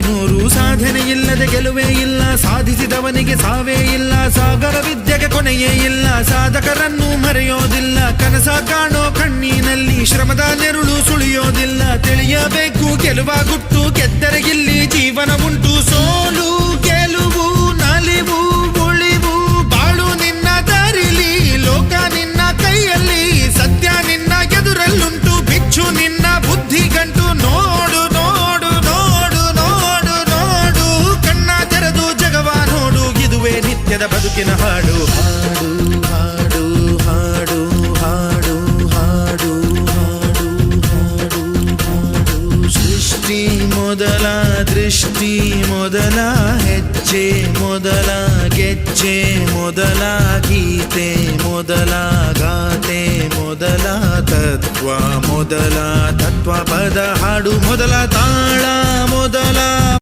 ನೂರು ಸಾಧನೆ ಇಲ್ಲದೆ ಗೆಲುವೇ ಇಲ್ಲ, ಸಾಧಿಸಿದವನಿಗೆ ಸಾವೇ ಇಲ್ಲ, ಸಾಗರ ವಿದ್ಯೆಗೆ ಕೊನೆಯೇ ಇಲ್ಲ, ಸಾಧಕರನ್ನು ಮರೆಯೋದಿಲ್ಲ, ಕನಸ ಕಾಣೋ ಕಣ್ಣಿನಲ್ಲಿ ಶ್ರಮದ ನೆರುಳು ಸುಳಿಯೋದಿಲ್ಲ, ತಿಳಿಯಬೇಕು ಗೆಲುವ ಗುಟ್ಟು, ಗೆದ್ದರೆ ಇಲ್ಲಿ ಜೀವನ ಉಂಟು, ಸೋಲು ಗೆಲುವು ನಲಿವು ಉಳಿವು ಬಾಳು ನಿನ್ನ ದಾರಿಲಿ, ಲೋಕ ನಿನ್ನ ಕೈಯಲ್ಲಿ, ಸತ್ಯ ನಿನ್ನ ಎದುರಲ್ಲುಂಟು, ಬಿಚ್ಚು ನಿನ್ನ ಬುದ್ಧಿ ಗಂಟು, ನೋಡು ನೋಡು ನೋಡು ನೋಡು ನೋಡು, ಕಣ್ಣ ತೆರೆದು ಜಗವ ನೋಡು, ಇದುವೇ ನಿತ್ಯದ ಬದುಕಿನ ಹಾಡು. ಹಾಡು ಹಾಡು ಹಾಡು ಹಾಡು ಹಾಡು ಹಾಡು ಹಾಡು ಸೃಷ್ಟಿ ಮೊದಲ ದೃಷ್ಟಿ ಮೊದಲ ಹೆಜ್ಜೆ ಮೊದಲ ಗೆಜ್ಜೆ ಮೊದಲ ಗೀತೆ ಮೊದಲ ಗಾತೆ ಮೊದಲ ತತ್ವ ಮೊದಲ ತತ್ವ ಪದ ಹಾಡು ಮೊದಲ ತಾಳ ಮೊದಲ